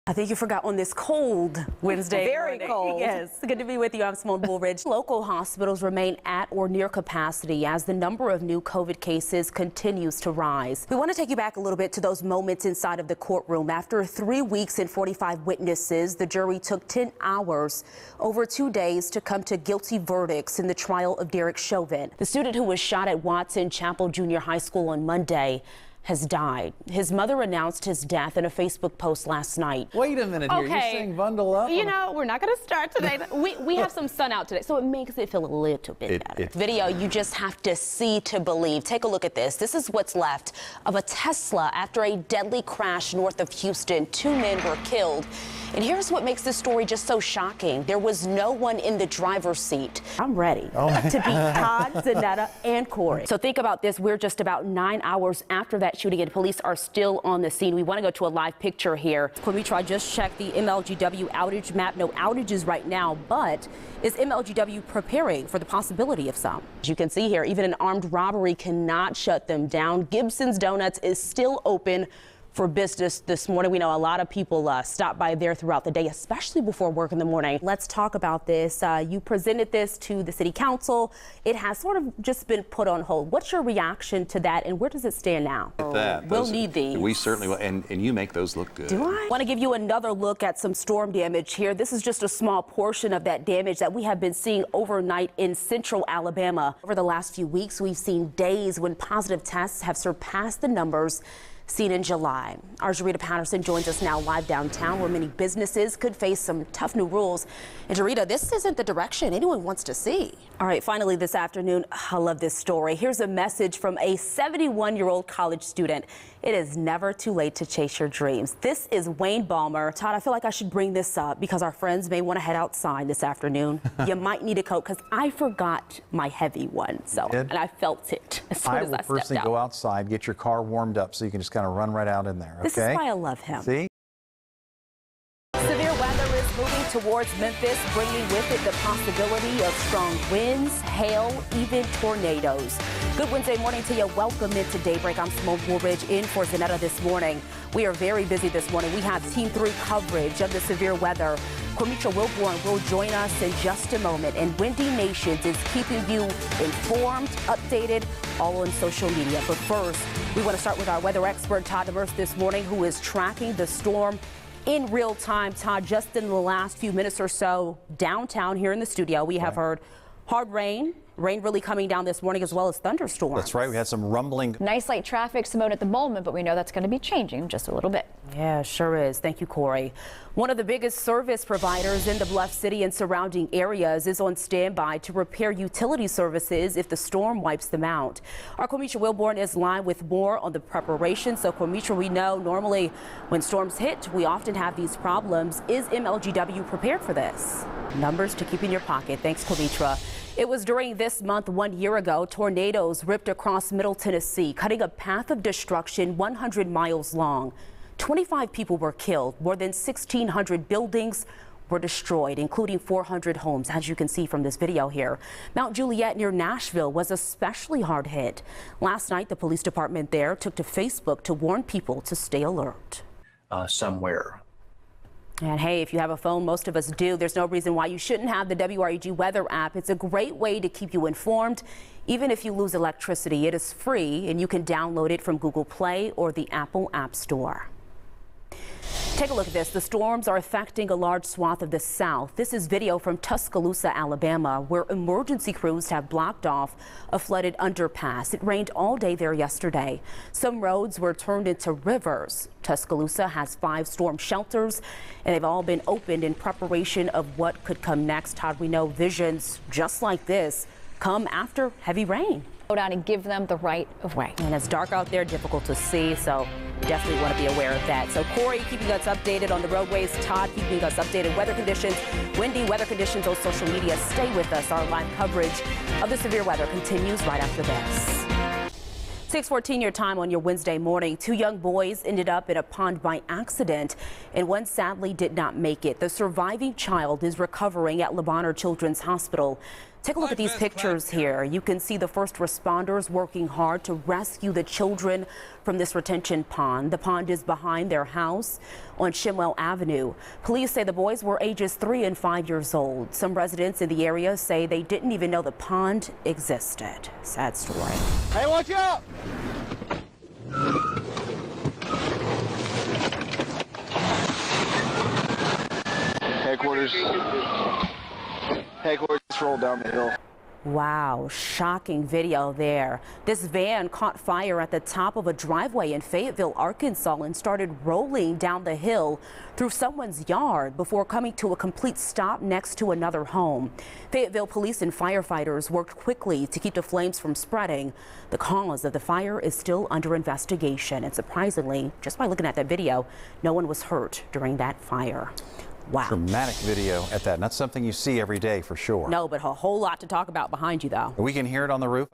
I think you forgot on this cold Wednesday Very morning. cold. Yes, good to be with you. I'm Symone Woolridge. Local hospitals remain at or near capacity as the number of new COVID cases continues to rise. We want to take you back a little bit to those moments inside of the courtroom. After 3 weeks and 45 witnesses, the jury took 10 hours over 2 days to come to guilty verdicts in the trial of Derek Chauvin, the student who was shot at Watson Chapel Junior High School on Monday. Has died. His mother announced his death in a Facebook post last night. Wait a minute here. Okay. You're saying bundle up? You know, we're not going to start today. We have some sun out today, so it makes it feel a little bit better. Video you just have to see to believe. Take a look at this. This is what's left of a Tesla after a deadly crash north of Houston. 2 men were killed. And here's what makes this story just so shocking. There was no one in the driver's seat. I'm ready to beat Todd, Zanetta, and Corey. So think about this. We're just about 9 hours after that shooting, and police are still on the scene. We want to go to a live picture here. Quimitra, I just checked the MLGW outage map. No outages right now, but is MLGW preparing for the possibility of some? As you can see here, even an armed robbery cannot shut them down. Gibson's Donuts is still open for business this morning. We know a lot of people stop by there throughout the day, especially before work in the morning. Let's talk about this. You presented this to the city council. It has sort of just been put on hold. What's your reaction to that, and where does it stand now? We'll need these. We certainly will, and you make those look good. Do I? Want to give you another look at some storm damage here. This is just a small portion of that damage that we have been seeing overnight in central Alabama. Over the last few weeks, we've seen days when positive tests have surpassed the numbers seen in July. Our Jarita Patterson joins us now live downtown, where many businesses could face some tough new rules. And Jarita, this isn't the direction anyone wants to see. All right, finally this afternoon, I love this story. Here's a message from a 71-year-old college student. It is never too late to chase your dreams. This is Wayne Balmer. Todd, I feel like I should bring this up because our friends may want to head outside this afternoon. You might need a coat because I forgot my heavy one. And I felt it as soon as I stepped out. I will personally go outside, get your car warmed up so you can just kind of run right out in there. Okay? This is why I love him. See? Severe weather is moving towards Memphis, bringing with it the possibility of strong winds, hail, even tornadoes. Good Wednesday morning to you. Welcome into Daybreak. I'm Symone Woolridge in for Zanetta this morning. We are very busy this morning. We have Team 3 coverage of the severe weather. Quimitra Wilborn will join us in just a moment. And Windy Nations is keeping you informed, updated, all on social media. But first, we want to start with our weather expert, Todd Demers, this morning, who is tracking the storm in real time. Todd, just in the last few minutes or so, downtown here in the studio, we have heard hard rain really coming down this morning, as well as thunderstorms. That's right. We had some rumbling. Nice light traffic, Symone, at the moment, but we know that's going to be changing just a little bit. Yeah, sure is. Thank you, Corey. One of the biggest service providers in the Bluff City and surrounding areas is on standby to repair utility services if the storm wipes them out. Our Quimitra Wilborn is live with more on the preparation. So, Quimitra, we know normally when storms hit, we often have these problems. Is MLGW prepared for this? Numbers to keep in your pocket. Thanks, Quimitra. It was during this month 1 year ago, tornadoes ripped across Middle Tennessee, cutting a path of destruction 100 miles long. 25 people were killed. More than 1,600 buildings were destroyed, including 400 homes, as you can see from this video here. Mount Juliet near Nashville was especially hard hit. Last night, the police department there took to Facebook to warn people to stay alert. Somewhere. And hey, if you have a phone, most of us do, there's no reason why you shouldn't have the WREG weather app. It's a great way to keep you informed. Even if you lose electricity, it is free and you can download it from Google Play or the Apple App Store. Take a look at this. The storms are affecting a large swath of the South. This is video from Tuscaloosa, Alabama, where emergency crews have blocked off a flooded underpass. It rained all day there yesterday. Some roads were turned into rivers. Tuscaloosa has 5 storm shelters, and they've all been opened in preparation of what could come next. Todd, we know visions just like this come after heavy rain. Go down and give them the right of way. And it's dark out there, difficult to see, so definitely want to be aware of that. So Corey keeping us updated on the roadways, Todd keeping us updated weather conditions, windy weather conditions on social media. Stay with us. Our live coverage of the severe weather continues right after this. 6:14 your time on your Wednesday morning. 2 young boys ended up in a pond by accident, and one sadly did not make it. The surviving child is recovering at Le Bonheur Children's Hospital. Take a look at these pictures here. You can see the first responders working hard to rescue the children from this retention pond. The pond is behind their house on Symone Avenue. Police say the boys were ages 3 and 5 years old. Some residents in the area say they didn't even know the pond existed. Sad story. Hey, watch out! Headquarters rolled down the hill. Wow, shocking video there. This van caught fire at the top of a driveway in Fayetteville, Arkansas, and started rolling down the hill through someone's yard before coming to a complete stop next to another home. Fayetteville police and firefighters worked quickly to keep the flames from spreading. The cause of the fire is still under investigation, and surprisingly, just by looking at that video, no one was hurt during that fire. Wow. Dramatic video at that. Not something you see every day for sure. No, but a whole lot to talk about behind you, though. We can hear it on the roof.